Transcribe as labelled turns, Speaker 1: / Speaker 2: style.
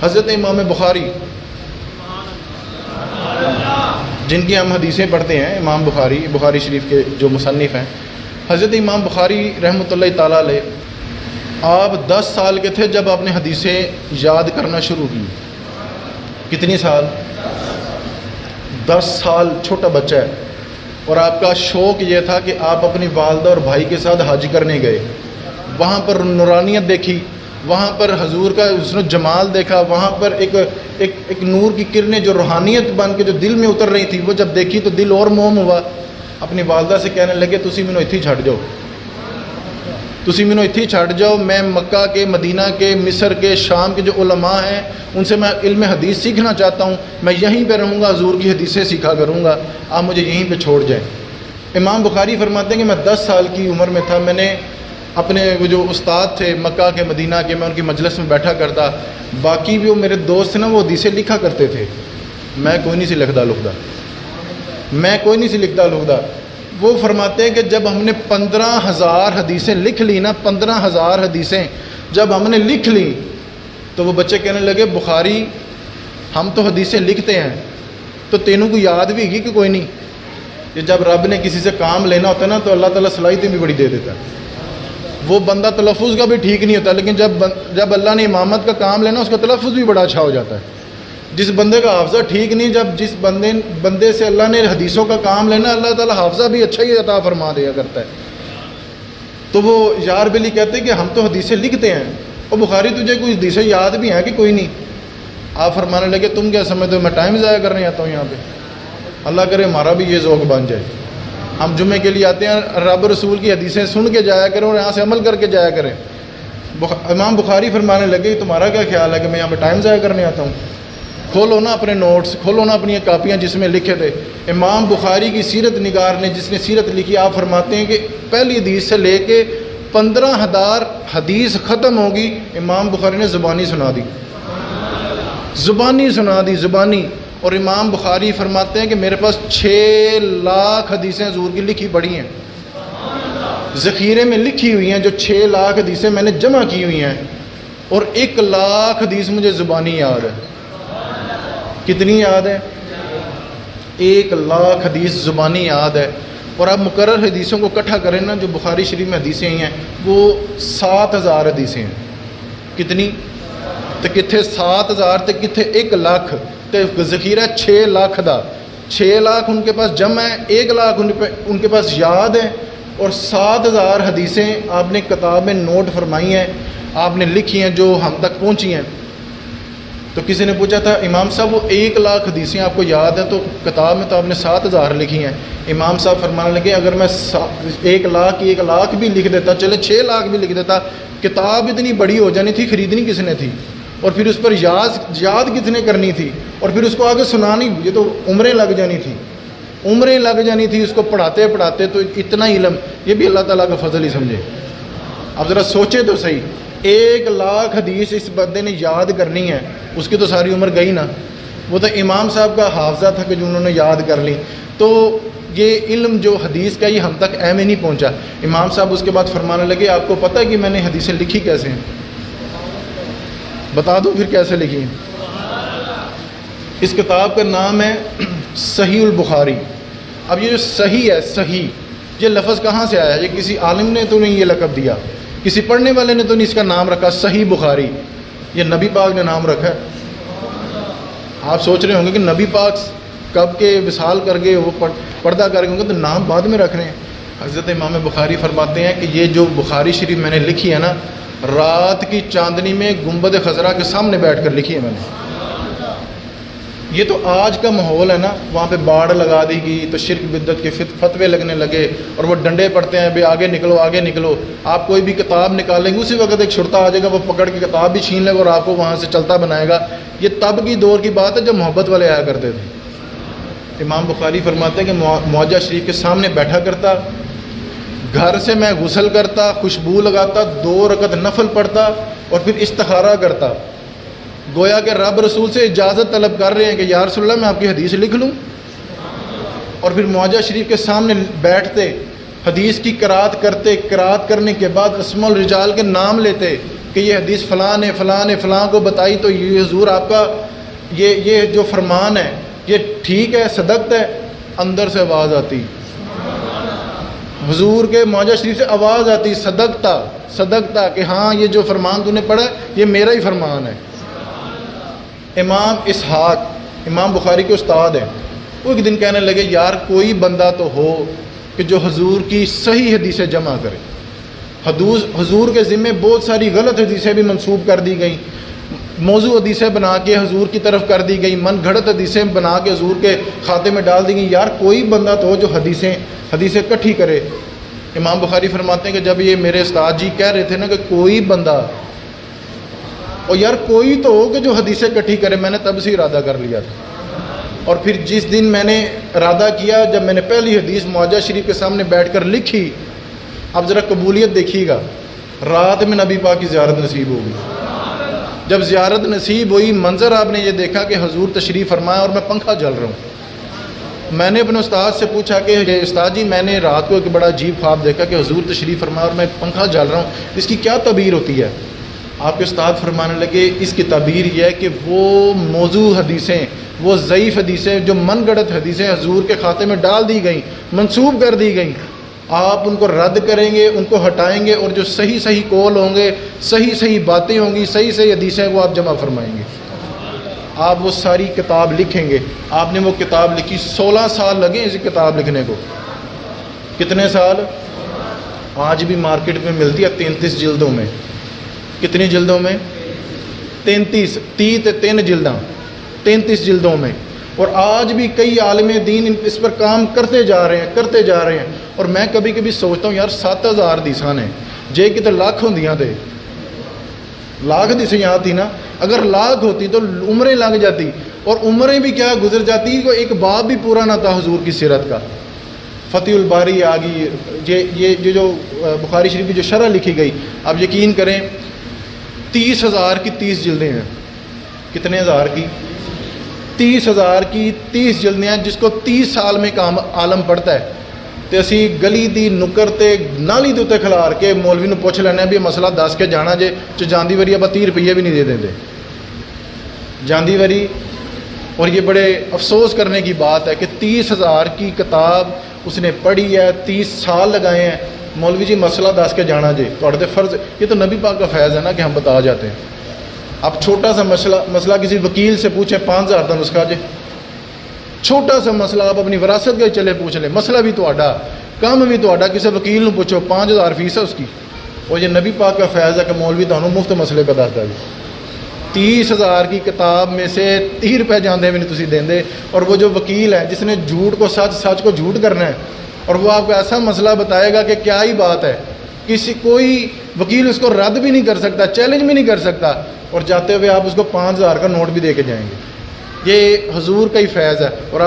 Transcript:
Speaker 1: حضرت امام بخاری جن کی ہم حدیثیں پڑھتے ہیں، امام بخاری شریف کے جو مصنف ہیں، حضرت امام بخاری رحمۃ اللہ تعالیٰ علیہ، آپ 10 سال کے تھے جب آپ نے حدیثیں یاد کرنا شروع کی۔ کتنی سال؟ 10 سال، چھوٹا بچہ ہے، اور آپ کا شوق یہ تھا کہ آپ اپنی والدہ اور بھائی کے ساتھ حج کرنے گئے، وہاں پر نورانیت دیکھی، وہاں پر حضور کا حسن و جمال دیکھا، وہاں پر ایک نور کی کرنیں جو روحانیت بن کے جو دل میں اتر رہی تھی، وہ جب دیکھی تو دل اور موم ہوا۔ اپنی والدہ سے کہنے لگے تسی مینوں اتھی چھڈ جاؤ، تسی مینوں اتھی چھڈ جاؤ، میں مکہ کے، مدینہ کے، مصر کے، شام کے جو علماء ہیں ان سے میں علم حدیث سیکھنا چاہتا ہوں، میں یہیں پہ رہوں گا، حضور کی حدیثیں سیکھا کروں گا، آپ مجھے یہیں پہ چھوڑ جائیں۔ امام بخاری فرماتے ہیں کہ میں 10 سال کی عمر میں تھا، میں نے اپنے وہ جو استاد تھے مکہ کے، مدینہ کے، میں ان کی مجلس میں بیٹھا کرتا، باقی بھی وہ میرے دوست تھے نا، وہ حدیثیں لکھا کرتے تھے، میں کوئی نہیں سی لکھتا لکھتا۔ وہ فرماتے ہیں کہ جب ہم نے 15,000 حدیثیں لکھ لی نا، 15,000 حدیثیں جب ہم نے لکھ لی تو وہ بچے کہنے لگے بخاری ہم تو حدیثیں لکھتے ہیں تو تینوں کو یاد بھی ہوگی کہ کوئی نہیں؟ کہ جب رب نے کسی سے کام لینا ہوتا ہے نا تو اللہ تعالیٰ صلاحیتیں بھی بڑی دے دیتا ہے۔ وہ بندہ تلفظ کا بھی ٹھیک نہیں ہوتا، لیکن جب اللہ نے امامت کا کام لینا اس کا تلفظ بھی بڑا اچھا ہو جاتا ہے۔ جس بندے کا حافظہ ٹھیک نہیں، جب جس بندے سے اللہ نے حدیثوں کا کام لینا، اللہ تعالیٰ حافظہ بھی اچھا ہی عطا فرما دیا کرتا ہے۔ تو وہ یار بلی کہتے کہ ہم تو حدیثیں لکھتے ہیں، اور بخاری تجھے کوئی حدیثیں یاد بھی ہیں کہ کوئی نہیں؟ آپ فرمانے لگے تم کیا سمجھتے ہو میں ٹائم ضائع کرنے آتا ہوں یہاں پہ؟ اللہ کرے ہمارا بھی یہ ذوق بن جائے، ہم جمعے کے لیے آتے ہیں، رب رسول کی حدیثیں سن کے جایا کریں اور یہاں سے عمل کر کے جایا کریں۔ امام بخاری فرمانے لگے تمہارا کیا خیال ہے کہ میں یہاں پہ ٹائم ضائع کرنے آتا ہوں؟ کھولو نا اپنے نوٹس، کھولو نا اپنی کاپیاں جس میں لکھے تھے۔ امام بخاری کی سیرت نگار نے جس نے سیرت لکھی، آپ فرماتے ہیں کہ پہلی حدیث سے لے کے 15,000 حدیث ختم ہوگی، امام بخاری نے زبانی سنا دی، زبانی۔ اور امام بخاری فرماتے ہیں کہ میرے پاس 6 لاکھ حدیثیں حضور کی لکھی پڑھی ہیں، ذخیرے میں لکھی ہوئی ہیں، جو 6 لاکھ حدیثیں میں نے جمع کی ہوئی ہیں، اور 1 لاکھ حدیث مجھے زبانی یاد ہے۔ کتنی یاد ہے؟ 1 لاکھ حدیث زبانی یاد ہے۔ اور آپ مقرر حدیثوں کو اکٹھا کریں نا، جو بخاری شریف میں حدیثیں ہیں وہ 7,000 حدیثیں ہیں۔ کتنی؟ تو کتنے 7,000 تے کتنے 1 لاکھ تے ذخیرہ 6 لاکھ دا، 6 لاکھ ان کے پاس جمع ہے، 1 لاکھ ان کے پاس یاد ہے، اور 7,000 حدیثیں آپ نے کتاب میں نوٹ فرمائی ہیں، آپ نے لکھی ہیں جو ہم تک پہنچی ہیں۔ تو کسی نے پوچھا تھا امام صاحب وہ 1 لاکھ حدیثیں آپ کو یاد ہیں تو کتاب میں تو آپ نے 7,000 لکھی ہیں۔ امام صاحب فرمانے لگے اگر میں 1 لاکھ بھی لکھ دیتا، چلے 6 لاکھ بھی لکھ دیتا، کتاب اتنی بڑی ہو جانی تھی، خریدنی کس نے تھی، اور پھر اس پر یاد کس نے کرنی تھی، اور پھر اس کو آگے سنانی، یہ تو عمریں لگ جانی تھی اس کو پڑھاتے پڑھاتے۔ تو اتنا علم یہ بھی اللہ تعالیٰ کا فضل ہی سمجھے۔ اب ذرا سوچے تو صحیح، 1 لاکھ حدیث اس بندے نے یاد کرنی ہے، اس کی تو ساری عمر گئی نا۔ وہ تو امام صاحب کا حافظہ تھا کہ جو انہوں نے یاد کر لی۔ تو یہ علم جو حدیث کا یہ ہم تک اہم نہیں پہنچا۔ امام صاحب اس کے بعد فرمانے لگے آپ کو پتہ ہے کہ میں نے حدیثیں لکھی کیسے ہیں؟ بتا دوں پھر کیسے لکھی ہیں؟ اس کتاب کا نام ہے صحیح البخاری۔ اب یہ جو صحیح ہے، صحیح یہ لفظ کہاں سے آیا؟ یہ کسی عالم نے تو نہیں یہ لقب دیا، کسی پڑھنے والے نے تو نہیں اس کا نام رکھا صحیح بخاری، یہ نبی پاک نے نام رکھا ہے۔ آپ سوچ رہے ہوں گے کہ نبی پاک کب کے وصال کر گئے، وہ پردہ کر گئے ہوں گے تو نام بعد میں رکھ رہے ہیں۔ حضرت امام بخاری فرماتے ہیں کہ یہ جو بخاری شریف میں نے لکھی ہے نا، رات کی چاندنی میں گنبد خضرا کے سامنے بیٹھ کر لکھی ہے میں نے۔ یہ تو آج کا ماحول ہے نا، وہاں پہ باڑ لگا دی گئی تو شرک بدعت کے فتوے لگنے لگے، اور وہ ڈنڈے پڑتے ہیں بے آگے نکلو آگے نکلو۔ آپ کوئی بھی کتاب نکالیں گے اسی وقت ایک چھڑتا آ جائے گا، وہ پکڑ کے کتاب بھی چھین لے گا اور آپ کو وہاں سے چلتا بنائے گا۔ یہ تب کی دور کی بات ہے جب محبت والے آیا کرتے تھے۔ امام بخاری فرماتے ہیں کہ معجہ شریف کے سامنے بیٹھا کرتا، گھر سے میں غسل کرتا، خوشبو لگاتا، 2 رکعت نفل پڑھتا اور پھر استخارہ کرتا، گویا کہ رب رسول سے اجازت طلب کر رہے ہیں کہ یا رسول اللہ میں آپ کی حدیث لکھ لوں، اور پھر معجہ شریف کے سامنے بیٹھتے، حدیث کی قرات کرتے، قرات کرنے کے بعد اسماء الرجال کے نام لیتے، کہ یہ حدیث فلاں نے فلاں نے فلاں کو بتائی تو یہ حضور آپ کا یہ جو فرمان ہے یہ ٹھیک ہے، صدقت ہے، اندر سے آواز آتی، حضور کے معجزہ شریف سے آواز آتی، صدقتا کہ ہاں یہ جو فرمان تو نے پڑھا ہے یہ میرا ہی فرمان ہے۔ امام اسحاق امام بخاری کے استاد ہیں، وہ ایک دن کہنے لگے یار کوئی بندہ تو ہو کہ جو حضور کی صحیح حدیثیں جمع کرے۔ حضور کے ذمے بہت ساری غلط حدیثیں بھی منسوب کر دی گئیں، موضوع حدیثیں بنا کے حضور کی طرف کر دی گئی، من گھڑت حدیثیں بنا کے حضور کے کھاتے میں ڈال دی گئی۔ یار کوئی بندہ تو ہو جو حدیثیں اکٹھی کرے۔ امام بخاری فرماتے ہیں کہ جب یہ میرے استاد جی کہہ رہے تھے نا کہ کوئی بندہ، اور یار کوئی تو ہو کہ جو حدیثیں اکٹھی کرے، میں نے تب سے ارادہ کر لیا تھا۔ اور پھر جس دن میں نے ارادہ کیا، جب میں نے پہلی حدیث معجزہ شریف کے سامنے بیٹھ کر لکھی، اب ذرا قبولیت دیکھیے گا، رات میں نبی پاک کی زیارت نصیب ہوگی۔ جب زیارت نصیب ہوئی، منظر آپ نے یہ دیکھا کہ حضور تشریف فرمایا اور میں پنکھا جل رہا ہوں۔ میں نے اپنے استاد سے پوچھا کہ استاد جی میں نے رات کو ایک بڑا عجیب خواب دیکھا کہ حضور تشریف فرمایا اور میں پنکھا جل رہا ہوں، اس کی کیا تعبیر ہوتی ہے؟ آپ کے استاد فرمانے لگے اس کی تعبیر یہ ہے کہ وہ موضوع حدیثیں، وہ ضعیف حدیثیں، جو من گڑت حدیثیں حضور کے کھاتے میں ڈال دی گئیں، منسوب کر دی گئیں، آپ ان کو رد کریں گے، ان کو ہٹائیں گے، اور جو صحیح قول ہوں گے، صحیح باتیں ہوں گی، صحیح حدیثیں وہ آپ جمع فرمائیں گے۔ آپ وہ ساری کتاب لکھیں گے۔ آپ نے وہ کتاب لکھی، 16 سال لگے اس کتاب لکھنے کو۔ کتنے سال؟ آج بھی مارکیٹ میں ملتی ہے 33 جلدوں میں۔ کتنی جلدوں میں؟ 33 جلداں، 33 جلدوں میں۔ اور آج بھی کئی عالم دین اس پر کام کرتے جا رہے ہیں۔ اور میں کبھی کبھی سوچتا ہوں یار 7000 حدیثاں نے جے کہ تو لاکھ ہوندیاں تھے، لاکھ حدیثیں یہاں تھی نا، اگر لاکھ ہوتی تو عمریں لگ جاتی، اور عمریں بھی کیا گزر جاتی، کو ایک باب بھی پورا نہ تھا حضور کی سیرت کا۔ فتح الباری آ گئی، یہ جو بخاری شریف کی جو شرح لکھی گئی، آپ یقین کریں 30,000 کی 30 جلدیں ہیں۔ کتنے ہزار کی؟ 30,000 کی 30 جلدیں ہیں، جس کو 30 سال میں کام عالم پڑھتا ہے۔ تو اسی گلی دی نکر تے نالی دے تے کھلار کے مولوی نو پوچھ لینا بھی مسئلہ دس کے جانا جے جاندی وری آپ 30 روپیے بھی نہیں دے دیں جاندی وری۔ اور یہ بڑے افسوس کرنے کی بات ہے کہ 30,000 کی کتاب اس نے پڑھی ہے، 30 سال لگائے ہیں، مولوی جی مسئلہ دس کے جانا جے تو فرض، یہ تو نبی پاک کا فیض ہے نا کہ ہم بتا جاتے ہیں۔ اب چھوٹا سا مسئلہ کسی وکیل سے پوچھیں 5,000 کا نسخہ جے، چھوٹا سا مسئلہ آپ اپنی وراثت کے چلے پوچھ لیں، مسئلہ بھی تہاڈا، کام بھی تہاڈا، کسی وکیل نو پوچھو 5,000 فیس ہے اس کی۔ اور یہ نبی پاک کا فیض ہے کہ مولوی تانوں مفت مسئلے پہ دسدا جی۔ 30,000 کی کتاب میں سے 30 روپے جاندے بھی نہیں تسی دیندے، اور وہ جو وکیل ہے جس نے جھوٹ کو سچ، سچ کو جھوٹ کرنا ہے، اور وہ آپ کو ایسا مسئلہ بتائے گا کہ کیا ہی بات ہے، کوئی وکیل اس کو رد بھی نہیں کر سکتا، چیلنج بھی نہیں کر سکتا، اور جاتے ہوئے آپ اس کو 5,000 کا نوٹ بھی دے کے جائیں گے۔ یہ حضور کا ہی فیض ہے۔ اور